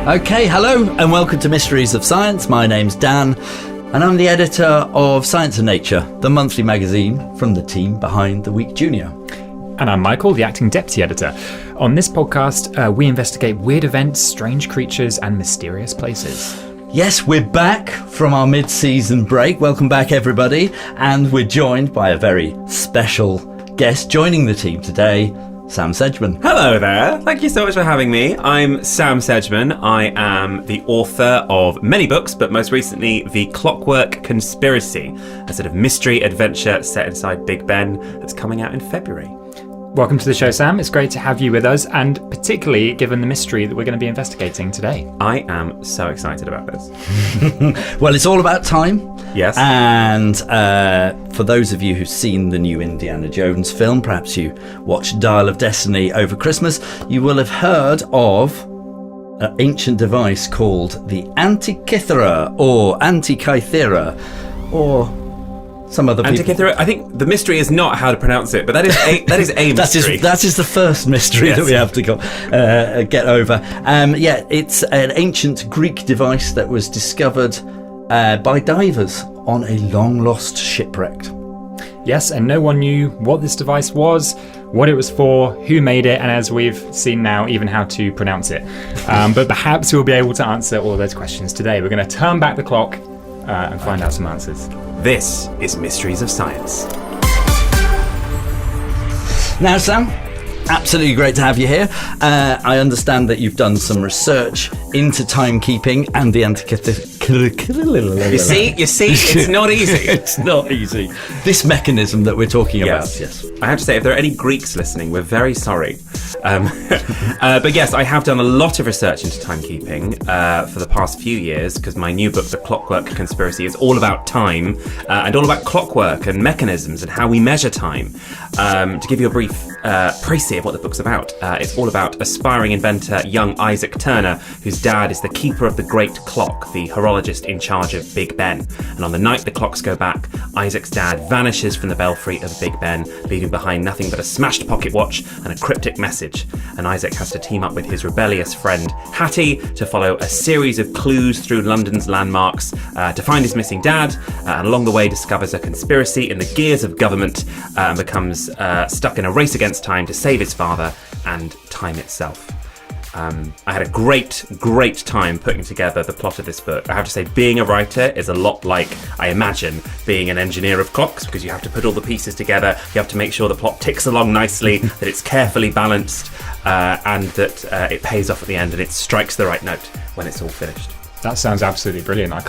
Okay, hello and welcome to Mysteries of Science. My name's Dan and I'm the editor of Science and Nature, the monthly magazine from the team behind The Week Junior. And I'm Michael, the acting deputy editor. On this podcast, we investigate weird events, strange creatures and mysterious places. Yes, we're back from our mid-season break. Welcome back, everybody. And we're joined by a very special guest joining the team today, Sam Sedgman. Hello there. Thank you so much for having me. I'm Sam Sedgman. I am the author of many books, but most recently, The Clockwork Conspiracy, a sort of mystery adventure set inside Big Ben that's coming out in February. Welcome to the show, Sam. It's great to have you with us, and particularly given the mystery that we're going to be investigating today. I am so excited about this. Well, it's all about time. Yes. And for those of you who've seen the new Indiana Jones film, perhaps you watched Dial of Destiny over Christmas, you will have heard of an ancient device called the antikythera or antikythera or some other people. Antikythera. I think the mystery is not how to pronounce it, but that is a mystery. that is the first mystery Yes. that we have to get over. It's an ancient Greek device that was discovered by divers on a long-lost shipwreck. Yes, and no one knew what this device was, what it was for, who made it, and as we've seen now, even how to pronounce it. But perhaps we'll be able to answer all of those questions today. We're going to turn back the clock and find out some answers. This is Mysteries of Science. Now, Sam, absolutely great to have you here. I understand that you've done some research into timekeeping and the antikythera. You see, it's not easy. It's not easy. This mechanism that we're talking about. Yes. I have to say, if there are any Greeks listening, we're very sorry. But yes, I have done a lot of research into timekeeping for the past few years, because my new book, The Clockwork Conspiracy, is all about time and all about clockwork and mechanisms and how we measure time. To give you a brief précis of what the book's about, it's all about aspiring inventor young Isaac Turner, whose dad is the keeper of the great clock, the horologist in charge of Big Ben. And on the night the clocks go back, Isaac's dad vanishes from the belfry of Big Ben, leaving behind nothing but a smashed pocket watch and a cryptic message. And Isaac has to team up with his rebellious friend Hattie to follow a series of clues through London's landmarks to find his missing dad, and along the way discovers a conspiracy in the gears of government and becomes stuck in a race against time to save his father and time itself. I had a great time putting together the plot of this book. I have to say, being a writer is a lot like, I imagine, being an engineer of clocks, because you have to put all the pieces together, you have to make sure the plot ticks along nicely, that it's carefully balanced, and that it pays off at the end and it strikes the right note when it's all finished. That sounds absolutely brilliant. I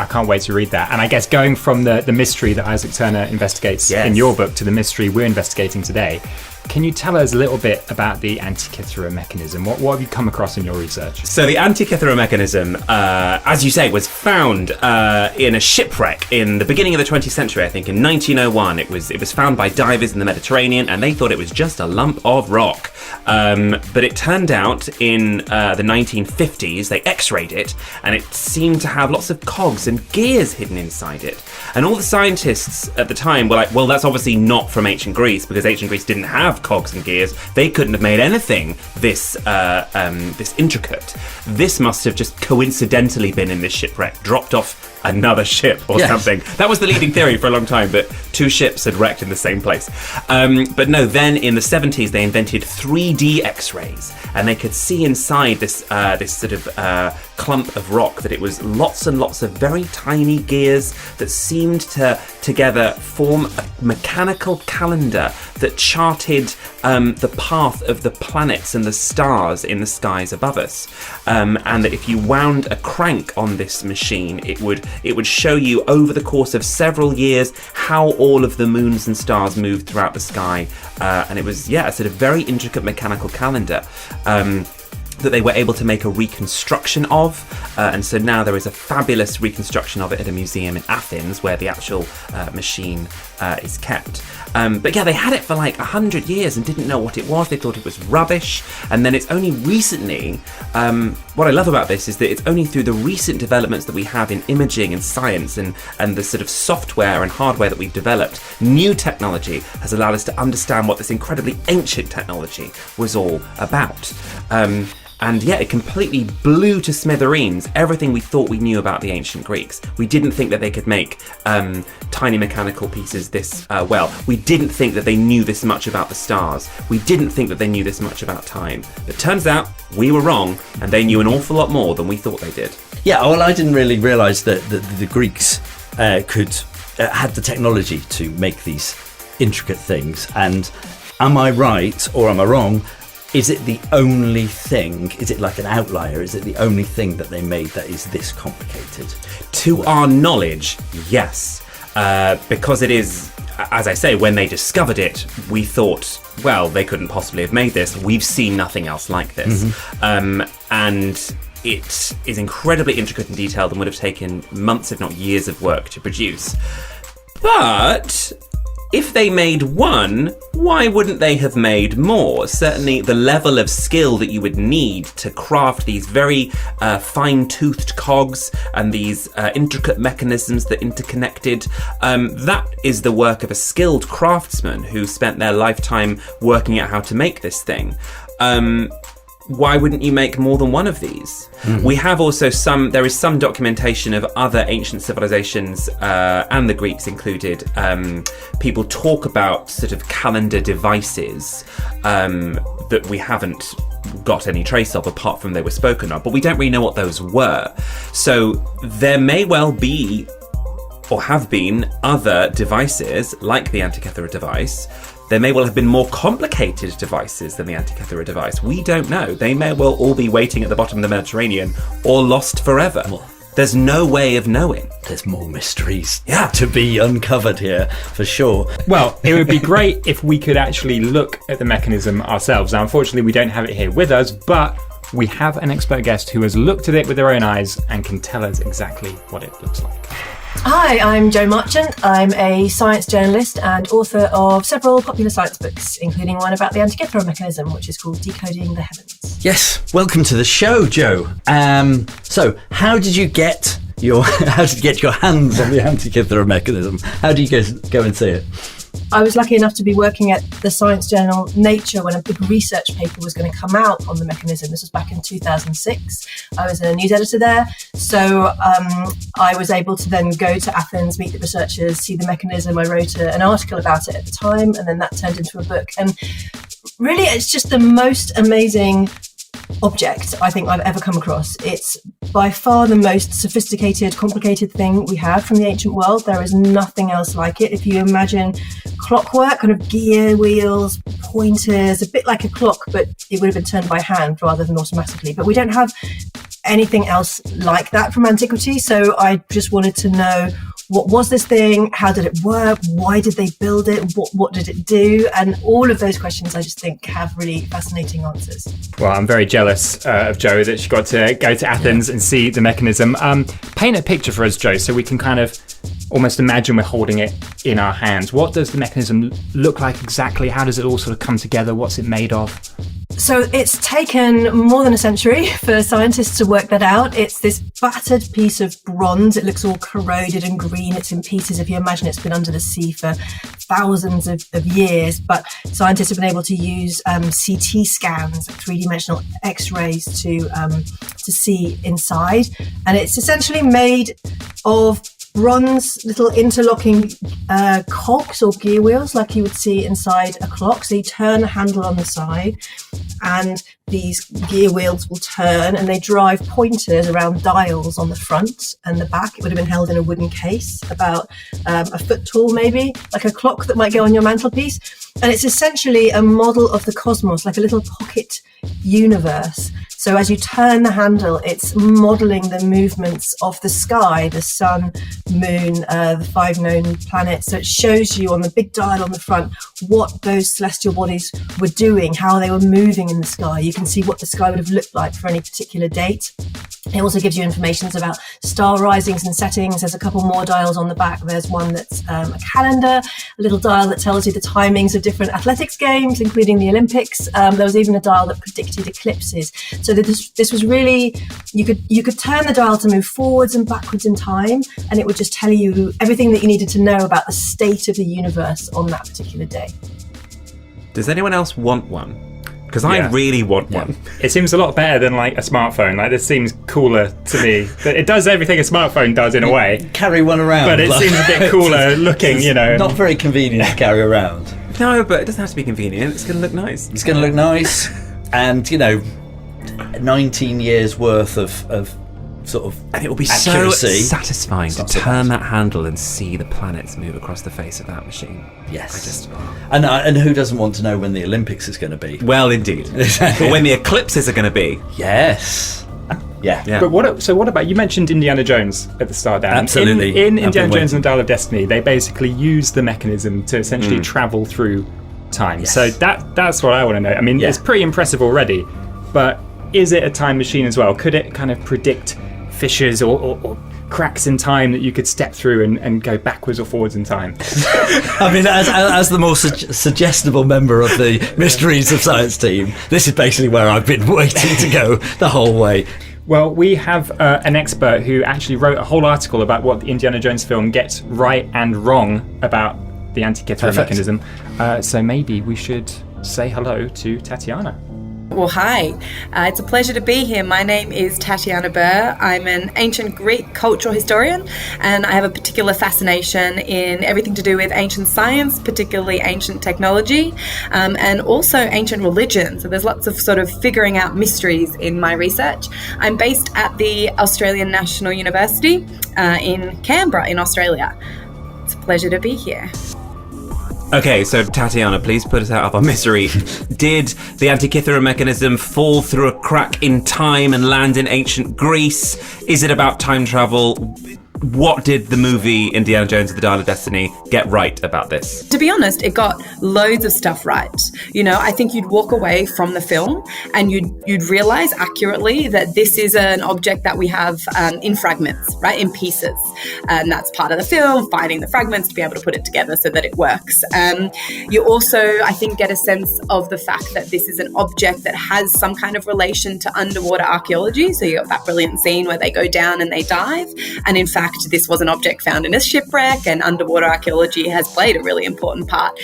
can't wait to read that. And I guess going from the mystery that Isaac Turner investigates in your book to the mystery we're investigating today, can you tell us a little bit about the antikythera mechanism? What have you come across in your research? So the antikythera mechanism, as you say, was found in a shipwreck in the beginning of the 20th century, I think, in 1901. It was found by divers in the Mediterranean, and they thought it was just a lump of rock. But it turned out in the 1950s, they x-rayed it, and it seemed to have lots of cogs and gears hidden inside it. And all the scientists at the time were like, well, that's obviously not from ancient Greece, because ancient Greece didn't have cogs and gears. They couldn't have made anything this intricate. This must have just coincidentally been in this shipwreck, dropped off another ship or something. That was the leading theory for a long time, that two ships had wrecked in the same place. But no, then in the 70s they invented 3D X-rays, and they could see inside this sort of clump of rock that it was lots and lots of very tiny gears that seemed to together form a mechanical calendar that charted the path of the planets and the stars in the skies above us, and that if you wound a crank on this machine, it would show you over the course of several years how all of the moons and stars moved throughout the sky, and it was a sort of very intricate mechanical calendar that they were able to make a reconstruction of, and so now there is a fabulous reconstruction of it at a museum in Athens where the actual machine is kept. But they had it for like 100 years and didn't know what it was. They thought it was rubbish, and then it's only recently, what I love about this is that it's only through the recent developments that we have in imaging and science and the sort of software and hardware that we've developed, new technology has allowed us to understand what this incredibly ancient technology was all about. And yeah, it completely blew to smithereens everything we thought we knew about the ancient Greeks. We didn't think that they could make tiny mechanical pieces this well. We didn't think that they knew this much about the stars. We didn't think that they knew this much about time. But turns out we were wrong, and they knew an awful lot more than we thought they did. Yeah, well, I didn't really realise that the Greeks had the technology to make these intricate things. And am I right or am I wrong? Is it the only thing? Is it like an outlier? Is it the only thing that they made that is this complicated? To our knowledge, yes. Because it is, as I say, when they discovered it, we thought, well, they couldn't possibly have made this. We've seen nothing else like this. And it is incredibly intricate and detailed and would have taken months, if not years of work to produce. But if they made one, why wouldn't they have made more? Certainly the level of skill that you would need to craft these very fine-toothed cogs and these intricate mechanisms that interconnected, that is the work of a skilled craftsman who spent their lifetime working out how to make this thing. Why wouldn't you make more than one of these? We have also there is some documentation of other ancient civilizations, and the Greeks included. People talk about sort of calendar devices that we haven't got any trace of apart from they were spoken of, but we don't really know what those were. So there may well be, or have been, other devices like the Antikythera device. There may well have been more complicated devices than the Antikythera device. We don't know. They may well all be waiting at the bottom of the Mediterranean or lost forever. Well, there's no way of knowing. There's more mysteries to be uncovered here, for sure. Well, it would be great if we could actually look at the mechanism ourselves. Now, unfortunately, we don't have it here with us, but we have an expert guest who has looked at it with their own eyes and can tell us exactly what it looks like. Hi, I'm Jo Marchant. I'm a science journalist and author of several popular science books, including one about the Antikythera mechanism, which is called Decoding the Heavens. Yes, welcome to the show, Jo. So, how did you get your hands on the Antikythera mechanism? How do you go and see it? I was lucky enough to be working at the science journal Nature when a big research paper was going to come out on the mechanism. This was back in 2006. I was a news editor there. So I was able to then go to Athens, meet the researchers, see the mechanism. I wrote an article about it at the time, and then that turned into a book. And really, it's just the most amazing object I think I've ever come across. It's by far the most sophisticated, complicated thing we have from the ancient world. There is nothing else like it. If you imagine clockwork, kind of gear wheels, pointers, a bit like a clock, but it would have been turned by hand rather than automatically. But we don't have anything else like that from antiquity. So I just wanted to know, what was this thing? How did it work? Why did they build it? What did it do? And all of those questions I just think have really fascinating answers. Well, I'm very jealous of Jo that she got to go to Athens and see the mechanism. Paint a picture for us, Jo, so we can kind of almost imagine we're holding it in our hands. What does the mechanism look like exactly? How does it all sort of come together? What's it made of? So it's taken more than a century for scientists to work that out. It's this battered piece of bronze. It looks all corroded and green. It's in pieces. If you imagine, it's been under the sea for thousands of years. But scientists have been able to use CT scans, three-dimensional X-rays to see inside. And it's essentially made of bronze little interlocking cogs or gear wheels like you would see inside a clock. So you turn the handle on the side and these gear wheels will turn and they drive pointers around dials on the front and the back. It would have been held in a wooden case about a foot tall maybe, like a clock that might go on your mantelpiece. And it's essentially a model of the cosmos, like a little pocket universe. So as you turn the handle, it's modelling the movements of the sky, the sun, moon, the 5 known planets. So it shows you on the big dial on the front what those celestial bodies were doing, how they were moving in the sky. You can see what the sky would have looked like for any particular date. It also gives you information about star risings and settings. There's a couple more dials on the back. There's one that's a calendar, a little dial that tells you the timings of different athletics games, including the Olympics. There was even a dial that predicted eclipses. So this was really, you could turn the dial to move forwards and backwards in time, and it would just tell you everything that you needed to know about the state of the universe on that particular day. Does anyone else want one? because I really want one. It seems a lot better than like a smartphone. Like this seems cooler to me. It does everything a smartphone does in a way. Carry one around. But it seems a bit cooler looking, you know. Not very convenient to carry around. No, but it doesn't have to be convenient. It's going to look nice. It's going to look nice. And, 19 years worth of sort of And it will be accuracy. so satisfying to not so turn bad. that handle and see the planets move across the face of that machine. Yes. And who doesn't want to know when the Olympics is going to be? Well, indeed. Or when the eclipses are going to be. Yes. Yeah. But what about, you mentioned Indiana Jones at the start, Dan. Absolutely. In I've Indiana been Jones and the Dial of Destiny, they basically use the mechanism to essentially travel through time. Yes. So that's what I want to know. I mean, Yeah. it's pretty impressive already, but is it a time machine as well? Could it kind of predict fissures or cracks in time that you could step through and go backwards or forwards in time? I mean, as the more suggestible member of the Mysteries of Science team, this is basically where I've been waiting to go the whole way. Well, we have an expert who actually wrote a whole article about what the Indiana Jones film gets right and wrong about the antikythera mechanism. So maybe we should say hello to Tatiana. Well, hi. It's a pleasure to be here. My name is Tatiana Burr. I'm an ancient Greek cultural historian, and I have a particular fascination in everything to do with ancient science, particularly ancient technology, and also ancient religion. So there's lots of sort of figuring out mysteries in my research. I'm based at the Australian National University in Canberra in Australia. It's a pleasure to be here. Okay, so Tatiana, please put us out of our misery. Did the Antikythera mechanism fall through a crack in time and land in ancient Greece? Is it about time travel? What did the movie Indiana Jones and the Dial of Destiny get right about this? To be honest, it got loads of stuff right. I think you'd walk away from the film and you'd realize accurately that this is an object that we have in fragments, right, in pieces. And that's part of the film, finding the fragments to be able to put it together so that it works. You also, I think, get a sense of the fact that this is an object that has some kind of relation to underwater archaeology. So you got that brilliant scene where they go down and they dive. And in fact, this was an object found in a shipwreck, and underwater archaeology has played a really important part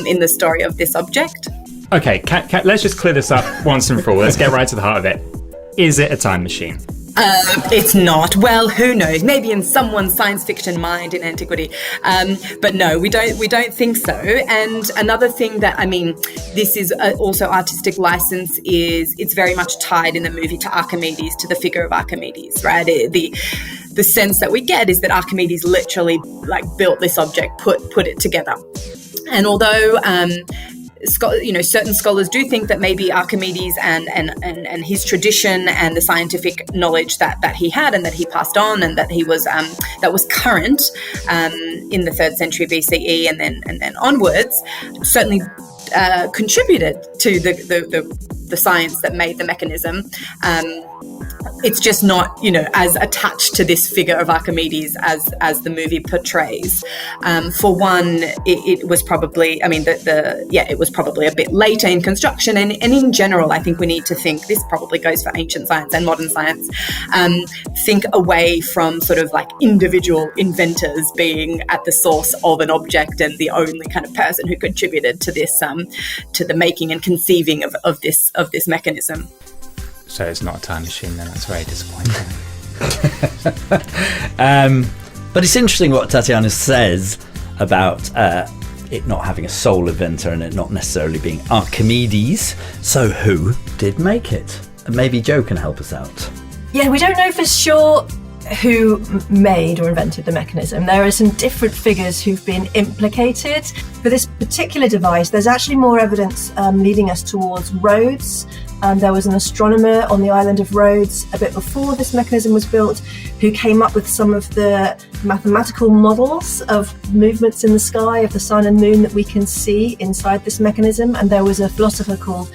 in the story of this object. Okay, let's just clear this up once and for all. Let's get right to the heart of it. Is it a time machine? It's not. Well, who knows? Maybe in someone's science fiction mind in antiquity. But no, we don't think so. And another thing that, this is also artistic license, is it's very much tied in the movie to Archimedes, to the figure of Archimedes, right? The sense that we get is that Archimedes literally built this object, put it together. And although certain scholars do think that maybe Archimedes and his tradition and the scientific knowledge that he had and that he passed on and that he was that was current in the 3rd century BCE and then onwards certainly contributed to the science that made the mechanism. It's just not, as attached to this figure of Archimedes as the movie portrays. For one, it was probably, it was probably a bit later in construction, and in general, I think we need to think, this probably goes for ancient science and modern science, think away from sort of individual inventors being at the source of an object and the only kind of person who contributed to this, to the making and conceiving of this mechanism. So it's not a time machine then. That's very disappointing. But it's interesting what Tatiana says about it not having a sole inventor and it not necessarily being Archimedes. So who did make it? And maybe Joe can help us out. Yeah, we don't know for sure who made or invented the mechanism. There are some different figures who've been implicated. For this particular device, there's actually more evidence leading us towards Rhodes. There was an astronomer on the island of Rhodes a bit before this mechanism was built who came up with some of the mathematical models of movements in the sky of the sun and moon that we can see inside this mechanism. And there was a philosopher called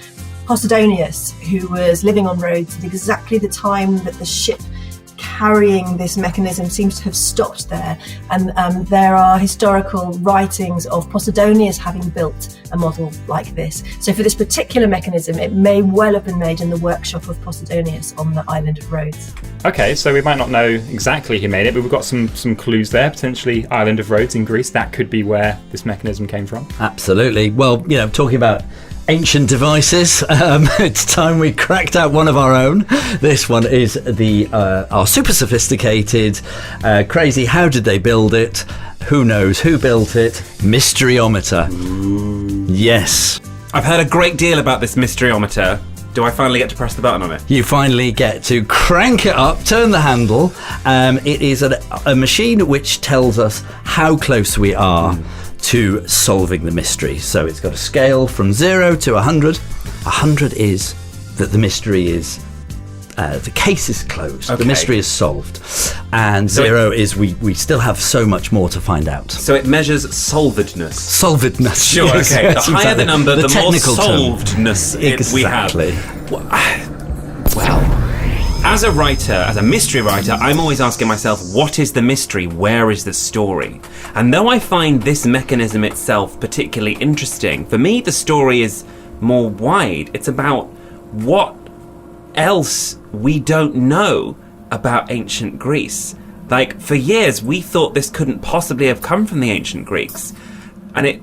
Posidonius who was living on Rhodes at exactly the time that the ship carrying this mechanism seems to have stopped there, and there are historical writings of Posidonius having built a model like this. So for this particular mechanism, it may well have been made in the workshop of Posidonius on the island of Rhodes. Okay, so we might not know exactly who made it, but we've got some clues there. Potentially island of Rhodes in Greece, that could be where this mechanism came from. Absolutely. Well, talking about ancient devices. It's time we cracked out one of our own. This one is our super sophisticated, crazy, how did they build it? Who knows who built it? Mysteryometer. Yes. I've heard a great deal about this mysteryometer. Do I finally get to press the button on it? You finally get to crank it up, turn the handle. It is a machine which tells us how close we are to solving the mystery. So it's got a scale from 0 to 100. 100 is that the mystery is the case is closed. Okay. The mystery is solved. And 0 is we still have so much more to find out. So it measures solvedness. Solvedness. Sure, yes, okay. yes, The higher exactly. the number, the more technical term. solvedness we have. Exactly. Well, as a writer, as a mystery writer, I'm always asking myself, what is the mystery? Where is the story? And though I find this mechanism itself particularly interesting, for me the story is more wide. It's about what else we don't know about ancient Greece. Like, for years we thought this couldn't possibly have come from the ancient Greeks. And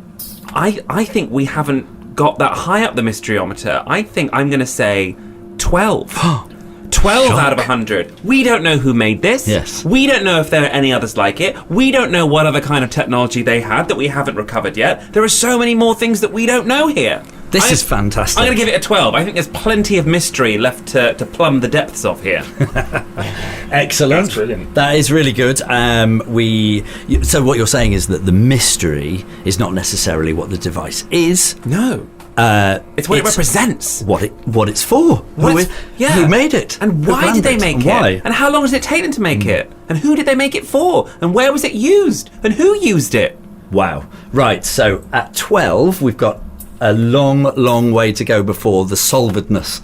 I think we haven't got that high up the mysteryometer. I think I'm going to say 12. 12 Shock. out of 100. We don't know who made this. Yes. We don't know if there are any others like it. We don't know what other kind of technology they had that we haven't recovered yet. There are so many more things that we don't know here. This is fantastic. I'm going to give it a 12. I think there's plenty of mystery left to plumb the depths of here. Excellent. That's brilliant. That is really good. So what you're saying is that the mystery is not necessarily what the device is. No. It's what it represents. What it's for. Who made it. And Who why planned did they make it? Why? And how long did it take them to make it? And who did they make it for? And where was it used? And who used it? Wow. Right, so at 12, we've got a long way to go before the solvedness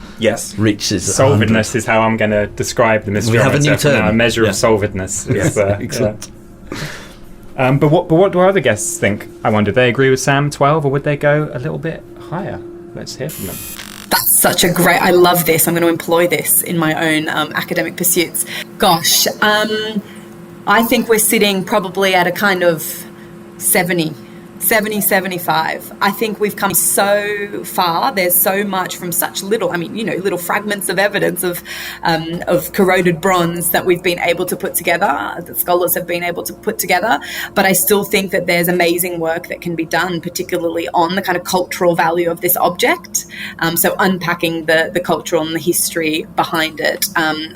reaches 100. Solvedness is how I'm going to describe the mystery. We have a new term. A measure Yeah. of solvedness. Is, Excellent. But what do our other guests think? I wonder, they agree with Sam, 12, or would they go a little bit higher? Let's hear from them. That's such a great, I love this. I'm going to employ this in my own academic pursuits. Gosh, I think we're sitting probably at a kind of 70, 75. I think we've come so far. There's so much from such little, little fragments of evidence of corroded bronze that we've been able to put together, that scholars have been able to put together. But I still think that there's amazing work that can be done, particularly on the kind of cultural value of this object. So unpacking the cultural and the history behind it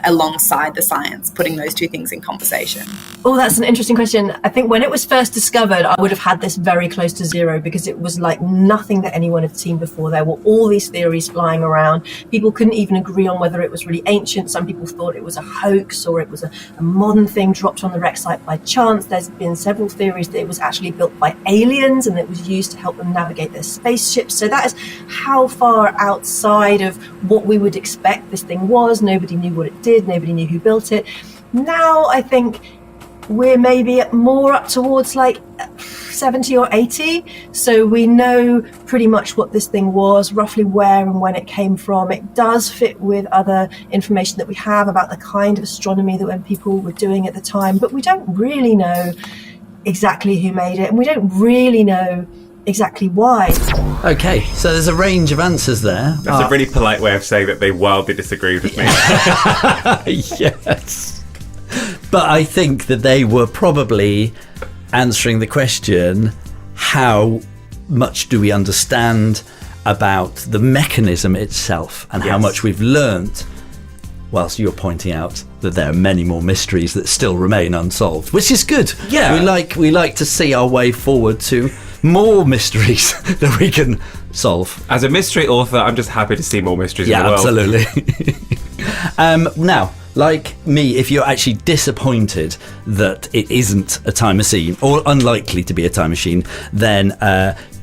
alongside the science, putting those two things in conversation. Oh, that's an interesting question. I think when it was first discovered, I would have had this very close to 0 because it was like nothing that anyone had seen before. There were all these theories flying around. People couldn't even agree on whether it was really ancient. Some people thought it was a hoax or it was a modern thing dropped on the wreck site by chance. There's been several theories that it was actually built by aliens and it was used to help them navigate their spaceships. So that is how far outside of what we would expect this thing was. Nobody knew what it did. Nobody knew who built it. Now I think we're maybe more up towards like 70 or 80. So we know pretty much what this thing was, roughly where and when it came from. It does fit with other information that we have about the kind of astronomy that when people were doing at the time, but we don't really know exactly who made it, and we don't really know exactly why. Okay, so there's a range of answers there. That's a really polite way of saying that they wildly disagreed with me. Yes. But I think that they were probably answering the question, how much do we understand about the mechanism itself and how much we've learnt, whilst you're pointing out that there are many more mysteries that still remain unsolved, which is good. Yeah. We like to see our way forward to more mysteries that we can solve. As a mystery author, I'm just happy to see more mysteries in the world. Absolutely. Now, like me, if you're actually disappointed that it isn't a time machine, or unlikely to be a time machine, then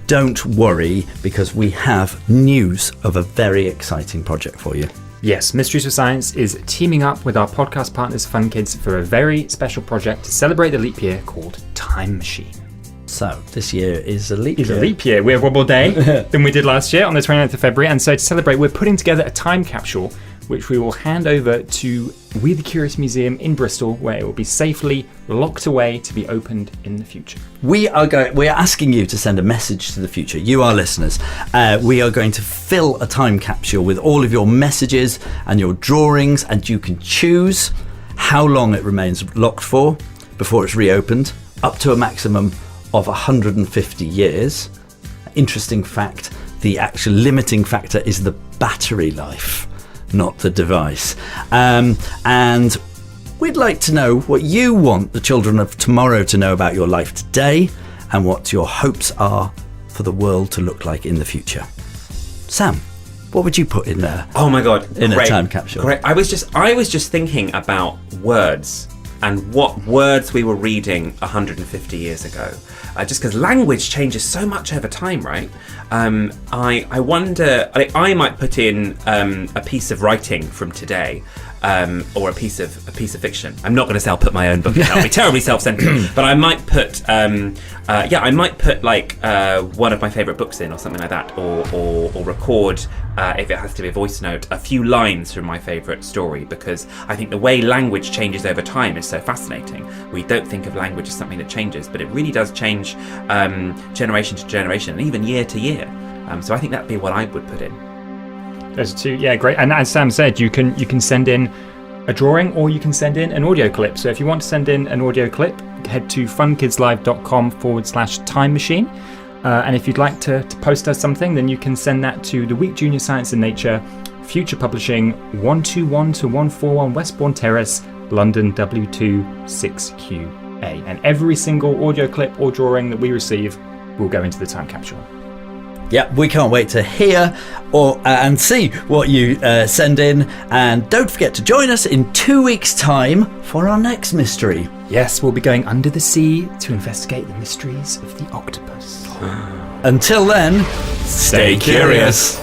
don't worry, because we have news of a very exciting project for you. Yes, Mysteries of Science is teaming up with our podcast partners Fun Kids for a very special project to celebrate the leap year called Time Machine. So this year is a leap It's year. a leap year. We have one more day than we did last year on the 29th of February. And so to celebrate, we're putting together a time capsule which we will hand over to We the Curious Museum in Bristol, where it will be safely locked away to be opened in the future. We are asking you to send a message to the future. You, our listeners. We are going to fill a time capsule with all of your messages and your drawings, and you can choose how long it remains locked for before it's reopened, up to a maximum of 150 years. Interesting fact, the actual limiting factor is the battery life, not the device. And we'd like to know what you want the children of tomorrow to know about your life today, and what your hopes are for the world to look like in the future. Sam, what would you put in there? Oh my God, in great, a time capsule? Great. I was just thinking about words and what words we were reading 150 years ago. Just because language changes so much over time, right? I wonder. I might put in a piece of writing from today, or a piece of fiction. I'm not going to say I'll put my own book in. That'll be terribly self-centered. But I might put, I might put like one of my favourite books in, or something like that, or record, if it has to be a voice note, a few lines from my favourite story, because I think the way language changes over time is so fascinating. We don't think of language as something that changes, but it really does change generation to generation, and even year to year. So I think that'd be what I would put in. Those are two, yeah, great. And as Sam said, you can send in a drawing, or you can send in an audio clip. So if you want to send in an audio clip, head to funkidslive.com/time machine. And if you'd like to post us something, then you can send that to the Week Junior Science and Nature, Future Publishing, 121 to 141 Westbourne Terrace, London W2 6QA. And every single audio clip or drawing that we receive will go into the time capsule. Yeah, we can't wait to hear and see what you send in. And don't forget to join us in 2 weeks' time for our next mystery. Yes, we'll be going under the sea to investigate the mysteries of the octopus. Until then, stay curious.